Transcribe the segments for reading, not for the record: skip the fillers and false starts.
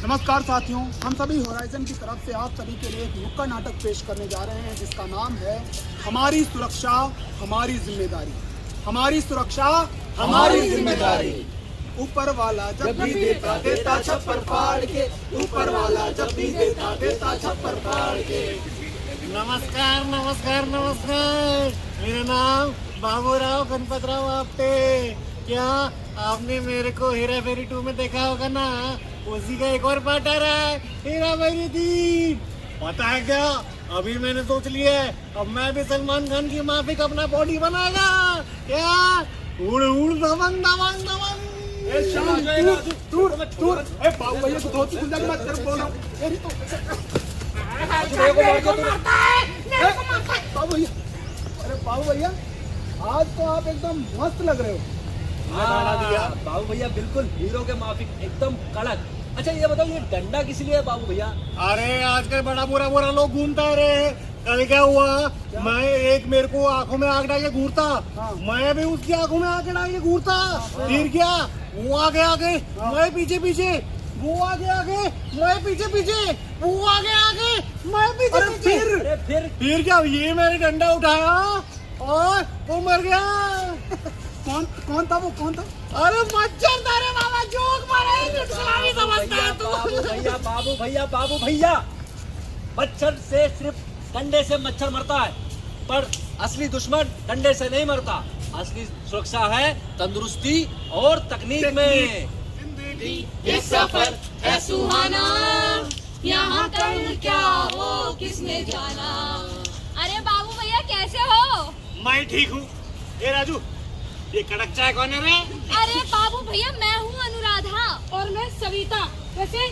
नमस्कार साथियों, हम सभी होराइजन की तरफ से आप सभी के लिए एक नुक्कड़ नाटक पेश करने जा रहे हैं जिसका नाम है हमारी सुरक्षा हमारी जिम्मेदारी। हमारी सुरक्षा हमारी जिम्मेदारी। ऊपर वाला जब भी देता देता छप्पर फाड़ के, ऊपर वाला जब भी देता देता छप्पर फाड़ के। नमस्कार नमस्कार नमस्कार, मेरा नाम बाबूराव गणपतराव आपटे। क्या आपने मेरे को हेरा फेरी 2 में देखा होगा ना? उसी का एक और पार्ट आ रहा है, हेरा फेरी 3। पता है क्या, अभी मैंने सोच लिया है अब मैं भी सलमान खान की माफिक अपना बॉडी बनाएगा। क्या उड़ उड़ दबंग दबंग दबंग। बाबू भैया तो धोती खुल जाएगी, मैं तेरे को बोल रहा हूँ। बाबू भैया, अरे बाबू भैया आज तो आप एकदम मस्त लग रहे हो। बाबू भैया बिल्कुल हीरो के माफिक, एकदम कड़क। अच्छा ये बताओ, ये डंडा किस लिए है बाबू भैया? अरे आजकल बड़ा बुरा बुरा लोग घूमता रहे। कल क्या हुआ, मैं एक मेरे को आंखों में आग डाल के घूरता, मैं भी उसकी आंखों में आग डाल के घूरता। फिर क्या, वो आगे आगे मैं पीछे पीछे, वो आगे आगे मैं पीछे पीछे, वो आगे आगे मैं पीछे पीछे। फिर क्या, ये मैंने डंडा उठाया और वो मर गया। कौन था वो, कौन था? अरे मच्छर था रे बाबा, जोक मारे समझता है तू। बाबू भैया मच्छर से सिर्फ डंडे से मच्छर मरता है, पर असली दुश्मन डंडे से नहीं मरता। असली सुरक्षा है तंदुरुस्ती और तकनीक में। ये सफर है सुहाना, यहाँ कल क्या हो किसने जाना। अरे बाबू भैया कैसे हो? मैं ठीक हूँ। ए राजू, ये कड़क चाय कौन है रे? अरे बाबू भैया मैं हूँ अनुराधा। और मैं सविता। वैसे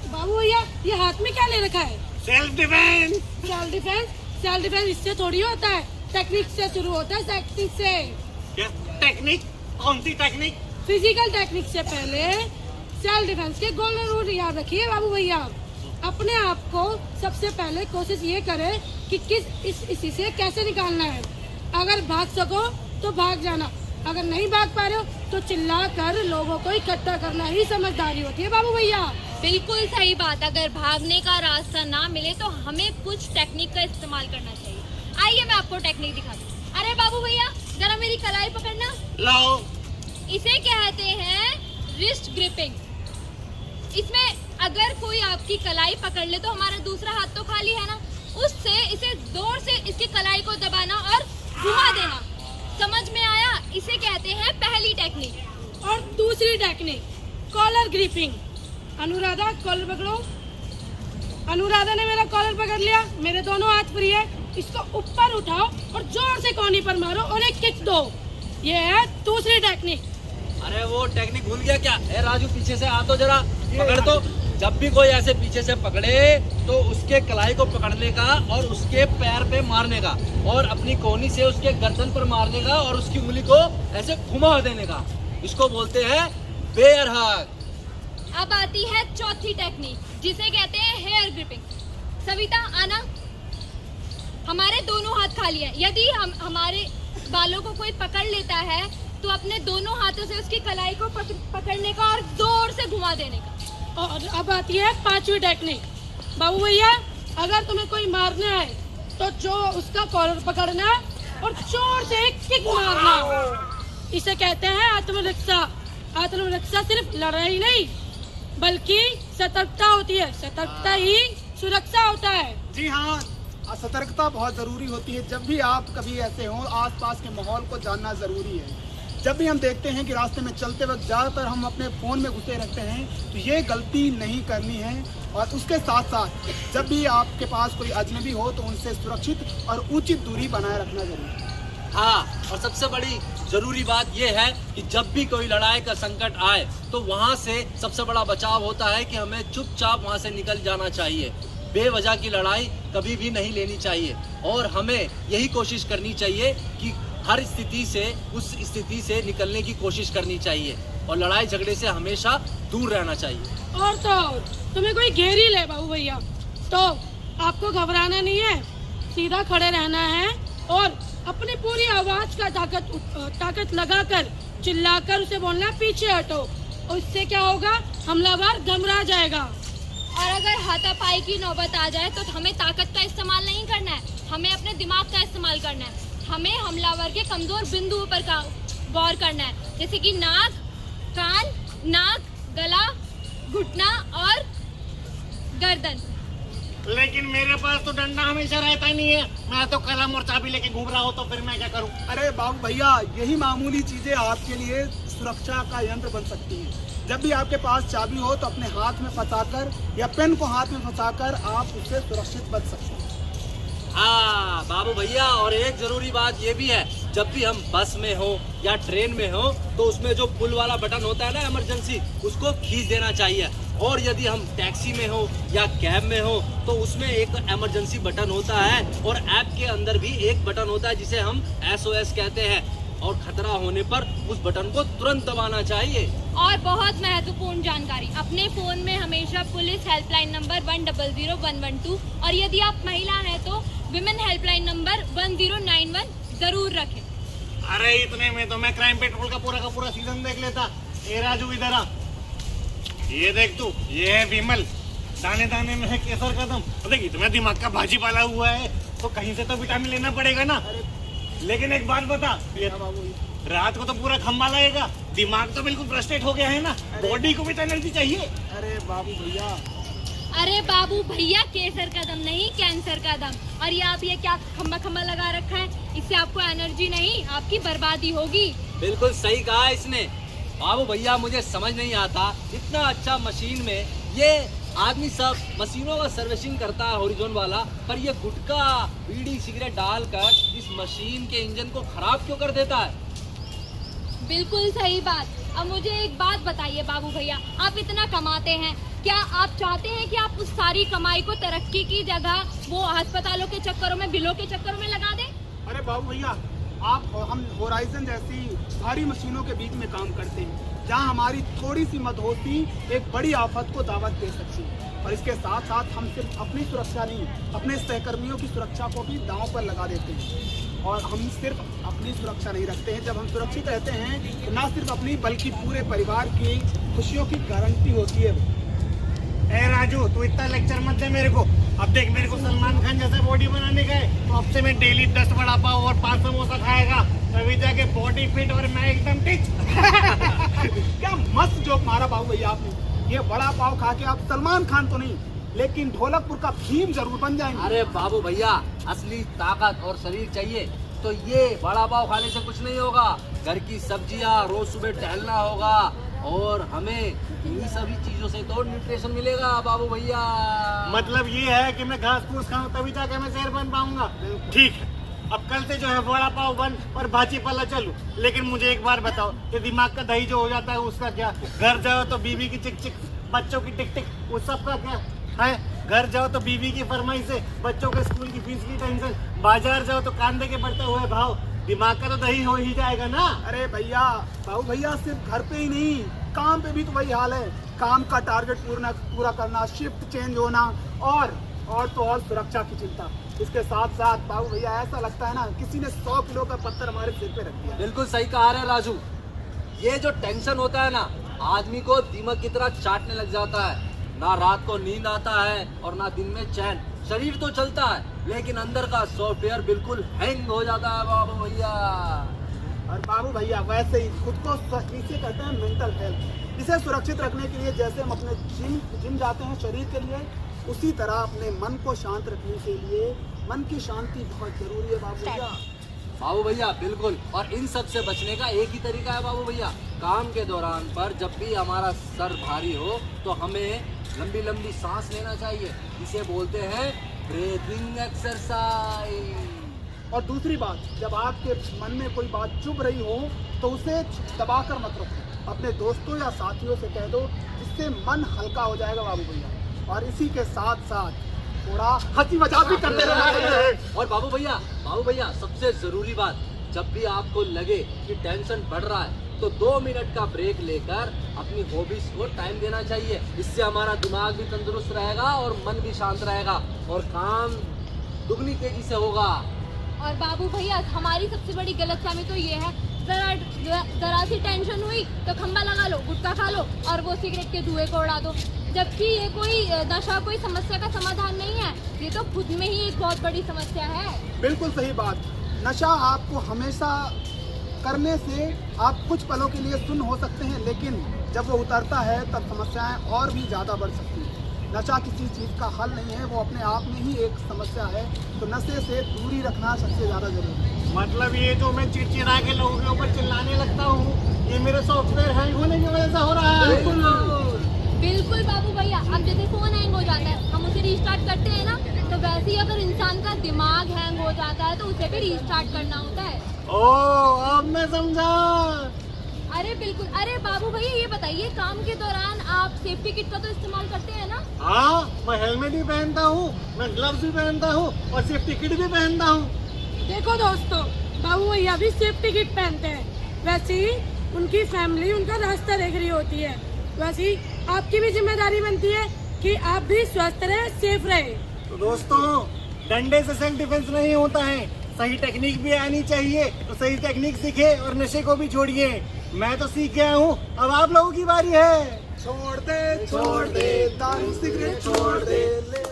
बाबू भैया ये हाथ में क्या ले रखा है? Self defence. Self defence? Self defence इससे थोड़ी होता है, टेक्निक से शुरू होता है। टेक्निक से क्या टेक्निक? कौन सी टेक्निक? फिजिकल टेक्निक से पहले सेल्फ डिफेंस के गोल्डन रूल याद रखिए बाबू भैया। अपने आप को सबसे पहले कोशिश ये करें कि इसी से कैसे निकालना है। अगर भाग सको तो भाग जाना, अगर नहीं भाग पा रहे हो तो चिल्ला कर लोगों को इकट्ठा करना ही समझदारी होती है बाबू भैया। बिल्कुल सही बात। अगर भागने का रास्ता ना मिले तो हमें कुछ टेक्निक का इस्तेमाल करना चाहिए। आइए मैं आपको टेक्निक दिखाती हूँ। अरे बाबू भैया जरा मेरी कलाई पकड़ना। लाओ। इसे कहते हैं रिस्ट ग्रिपिंग। इसमें अगर कोई आपकी कलाई पकड़ ले तो हमारा दूसरा हाथ तो खाली है ना, उससे इसे जोर से इसकी कलाई को दबाना और घुमा देना। समझ में आया? इसे कहते हैं पहली टेक्निक। और दूसरी technique collar gripping. Anuradha collar पकड़ो। अनुराधा ने मेरा कॉलर पकड़ लिया, मेरे दोनों हाथ फ्री है। इसको ऊपर उठाओ और जोर से कोहनी पर मारो और एक किक दो। ये है दूसरी टेक्निक। अरे वो टेक्निक भूल गया क्या? ए राजू पीछे से आ तो जरा, पकड़ तो। जब भी कोई ऐसे पीछे से पकड़े तो उसके कलाई को पकड़ने का और उसके पैर पे मारने का और अपनी कोहनी से उसके गर्दन पर मारने का और उसकी उंगली को ऐसे घुमा देने का। इसको बोलते हैं बेयर हग। अब आती है चौथी टेक्निक जिसे कहते हैं हेयर ग्रिपिंग। सविता आना। हमारे दोनों हाथ खाली है। यदि हमारे बालों को कोई पकड़ लेता है तो अपने दोनों हाथों से उसकी कलाई को पकड़ने का और जोर से घुमा देने का। और अब आती है पांचवी टेक्निक। बाबू भैया अगर तुम्हें कोई मारना है तो जो उसका कॉलर पकड़ना और जोर से एक किक मारना। इसे कहते हैं आत्मरक्षा। आत्मरक्षा सिर्फ लड़ाई नहीं बल्कि सतर्कता होती है। सतर्कता ही सुरक्षा होता है। जी हाँ, सतर्कता बहुत जरूरी होती है। जब भी आप कभी ऐसे हो, आसपास के माहौल को जानना जरूरी है। जब भी हम देखते हैं कि रास्ते में चलते वक्त ज़्यादातर हम अपने फ़ोन में घुसे रहते हैं तो ये गलती नहीं करनी है। और उसके साथ साथ जब भी आपके पास कोई अजनबी हो तो उनसे सुरक्षित और उचित दूरी बनाए रखना जरूरी है। हाँ, और सबसे बड़ी जरूरी बात यह है कि जब भी कोई लड़ाई का संकट आए तो वहाँ से सबसे बड़ा बचाव होता है कि हमें चुपचाप वहाँ से निकल जाना चाहिए। बेवजह की लड़ाई कभी भी नहीं लेनी चाहिए और हमें यही कोशिश करनी चाहिए कि हर स्थिति से उस स्थिति से निकलने की कोशिश करनी चाहिए और लड़ाई झगड़े से हमेशा दूर रहना चाहिए। और तो तुम्हें कोई घेर ही ले बाबू भैया तो आपको घबराना नहीं है, सीधा खड़े रहना है और अपनी पूरी आवाज का ताकत लगाकर चिल्लाकर उसे बोलना पीछे हटो। और इससे क्या होगा, हमलावर घबरा जाएगा। और अगर हाथापाई की नौबत आ जाए तो हमें ताकत का इस्तेमाल नहीं करना है, हमें अपने दिमाग का इस्तेमाल करना है। हमें हमलावर के कमजोर बिंदुओं पर गौर करना है, जैसे कि नाक, कान, गला, घुटना और गर्दन। लेकिन मेरे पास तो डंडा हमेशा रहता नहीं है, मैं तो कलम और चाबी लेके घूम रहा हूँ, तो फिर मैं क्या करूँ? अरे बाबू भैया, यही मामूली चीजें आपके लिए सुरक्षा का यंत्र बन सकती हैं। जब भी आपके पास चाबी हो तो अपने हाथ में फंसाकर या पेन को हाथ में फंसाकर आप उससे सुरक्षित बच सकते हैं। हाँ बाबू भैया, और एक जरूरी बात ये भी है, जब भी हम बस में हो या ट्रेन में हो तो उसमें जो पुल वाला बटन होता है ना इमरजेंसी, उसको खींच देना चाहिए। और यदि हम टैक्सी में हो या कैब में हो तो उसमें एक इमरजेंसी बटन होता है, और ऐप के अंदर भी एक बटन होता है जिसे हम SOS कहते हैं, और खतरा होने पर उस बटन को तुरंत दबाना चाहिए। और बहुत महत्वपूर्ण जानकारी, अपने फोन में हमेशा पुलिस हेल्पलाइन नंबर 100112 और यदि आप महिला हैं तो विमेन हेल्पलाइन नंबर 1091 जरूर रखें। अरे इतने में तो मैं क्राइम पेट्रोल का पूरा सीजन देख लेता। ए राजू, इधर आ, ये देख तू, ये है विमल, दाने दाने में है केसर कदम। देख इतना दिमाग का भाजी पाला हुआ है तो कहीं से तो विटामिन लेना पड़ेगा ना। लेकिन एक बात बता, रात को तो पूरा खम्बा लगेगा, दिमाग तो बिल्कुल फ्रस्ट्रेट हो गया है ना, बॉडी को भी तो एनर्जी चाहिए। अरे बाबू भैया, केसर का दम नहीं, कैंसर का दम। और ये आप ये क्या खम्बा लगा रखा है, इससे आपको एनर्जी नहीं, आपकी बर्बादी होगी। बिल्कुल सही कहा इसने। बाबू भैया, मुझे समझ नहीं आता, इतना अच्छा मशीन में ये आदमी सब मशीनों का सर्विसिंग करता है हॉरिजॉन वाला, पर ये गुटखा बीड़ी सिगरेट डालकर इस मशीन के इंजन को खराब क्यों कर देता है? बिल्कुल सही बात। अब मुझे एक बात बताइए बाबू भैया, आप इतना कमाते हैं, क्या आप चाहते हैं कि आप उस सारी कमाई को तरक्की की जगह वो अस्पतालों के चक्करों में, बिलों के चक्करों में लगा दें? अरे बाबू भैया, हम होराइजन जैसी भारी मशीनों के बीच में काम करते हैं, जहां हमारी थोड़ी सी मदहोशी एक बड़ी आफत को दावत दे सकती है। और इसके साथ साथ हम सिर्फ अपनी सुरक्षा नहीं, अपने सहकर्मियों की सुरक्षा को भी दांव पर लगा देते हैं। और हम सिर्फ अपनी सुरक्षा नहीं रखते हैं, जब हम सुरक्षित रहते हैं तो ना सिर्फ अपनी बल्कि पूरे परिवार की खुशियों की गारंटी होती है। ए राजू, तू इतना लेक्चर मत दे मेरे को। अब देख, मेरे को सलमान खान जैसा बॉडी बनाने का है तो अब से मैं डेली 10 वड़ा पाव और 5 समोसा खाएगा, तभी जाके बॉडी फिट और मैं एकदम टिच। क्या मस्त जोक मारा बाबू भैया आपने। ये बड़ा पाव खा के आप सलमान खान तो नहीं, लेकिन ढोलकपुर का भीम जरूर बन जाएंगे। अरे बाबू भैया, असली ताकत और शरीर चाहिए तो ये बड़ा पाव खाने से कुछ नहीं होगा। घर की सब्जियां, रोज सुबह टहलना होगा, और हमें इन्हीं सभी चीजों से तो न्यूट्रिशन मिलेगा बाबू भैया। मतलब ये है कि मैं घास फूस खाऊं तभी जाके मैं शेर बन पाऊंगा। ठीक है, अब कल से जो है वड़ा पाव बंद और भाजी पाला चलूं। लेकिन मुझे एक बार बताओ, ये दिमाग का दही जो हो जाता है उसका क्या? घर जाओ तो बीवी की चिक चिक, बच्चों की टिक टिक, उस सब का क्या है? घर जाओ तो बीवी की फरमाइश से, बच्चों के स्कूल की फीस की टेंशन, बाजार जाओ तो कांदे के बढ़ते हुए भाव, दिमाग का तो दही हो ही जाएगा ना। अरे भैया, बाबू भैया, सिर्फ घर पे ही नहीं, काम पे भी तो वही हाल है। काम का टारगेट पूरा करना, शिफ्ट चेंज होना, और तो और सुरक्षा की चिंता। इसके साथ साथ बाबू भैया ऐसा लगता है ना किसी ने 100 किलो का पत्थर हमारे सिर पे रख दिया। बिल्कुल सही कहा रे राजू। ये जो टेंशन होता है ना, आदमी को दीमक की तरह चाटने लग जाता है। ना रात को नींद आता है और ना दिन में चैन। शरीर तो चलता है लेकिन अंदर का सॉफ्टवेयर बिल्कुल हैंग हो जाता है बाबू भैया। और बाबू भैया, वैसे ही खुद को इसे कहते हैं मेंटल हेल्थ। इसे सुरक्षित रखने के लिए जैसे हम अपने जिम जाते हैं शरीर के लिए, उसी तरह अपने मन को शांत रखने के लिए मन की शांति बहुत जरूरी है बाबू भैया। बाबू भैया बिल्कुल। और इन सब से बचने का एक ही तरीका है बाबू भैया, काम के दौरान पर जब भी हमारा सर भारी हो तो हमें लंबी लंबी सांस लेना चाहिए। इसे बोलते हैं ब्रीथिंग एक्सरसाइज। और दूसरी बात, जब आपके मन में कोई बात चुभ रही हो तो उसे दबाकर मत रखो, अपने दोस्तों या साथियों से कह दो, जिससे मन हल्का हो जाएगा बाबू भैया। और इसी के साथ साथ थोड़ा हंसी मजाक भी करते रहना चाहिए। और बाबू भैया सबसे जरूरी बात, जब भी आपको लगे कि टेंशन बढ़ रहा है तो 2 मिनट का ब्रेक लेकर अपनी हॉबीज को टाइम देना चाहिए। इससे हमारा दिमाग भी तंदुरुस्त रहेगा और मन भी शांत रहेगा और काम दुगनी तेजी से होगा। और बाबू भैया, हमारी सबसे बड़ी गलतफहमी तो ये है, जरा सी टेंशन हुई तो खंबा लगा लो, गुटखा खा लो और वो सिगरेट के धुएं को उड़ा दो। जबकि ये कोई नशा कोई समस्या का समाधान नहीं है, ये तो खुद में ही एक बहुत बड़ी समस्या है। बिल्कुल सही बात। नशा आपको हमेशा करने से आप कुछ पलों के लिए सुन्न हो सकते हैं, लेकिन जब वो उतरता है तब समस्याएं और भी ज़्यादा बढ़ सकती हैं। नशा किसी चीज़ का हल नहीं है, वो अपने आप में ही एक समस्या है। तो नशे से दूरी रखना सबसे ज़्यादा जरूरी है। मतलब ये जो मैं चिड़चिड़ा के लोगों के ऊपर चिल्लाने लगता हूँ, ये मेरे सॉफ्टवेयर हैंग होने की वजह से हो रहा है। बिल्कुल बाबू भैया, अब जैसे फोन हैंग हो जाता है, हम उसे रिस्टार्ट करते हैं ना, तो वैसे ही अगर इंसान का दिमाग हैंग हो जाता है तो उसे भी रिस्टार्ट करना होता है। ओह, अब मैं समझा। अरे बिल्कुल। अरे बाबू भैया ये बताइए, काम के दौरान आप सेफ्टी किट का तो इस्तेमाल करते हैं ना? हाँ, मैं हेलमेट भी पहनता हूँ, मैं ग्लव्स भी पहनता हूँ और सेफ्टी किट भी पहनता हूँ। देखो दोस्तों, बाबू भैया भी सेफ्टी किट पहनते हैं। वैसे ही उनकी फैमिली उनका रास्ता देख रही होती है। वैसे ही आपकी भी जिम्मेदारी बनती है कि आप भी स्वस्थ रहे, सेफ रहे। तो दोस्तों, डंडे से सेल्फ डिफेंस नहीं होता है, सही टेक्निक भी आनी चाहिए। तो सही टेक्निक सीखे और नशे को भी छोड़िए। मैं तो सीख गया हूँ, अब आप लोगों की बारी है। छोड़ दे दारू सिगरेट छोड़ दे, ले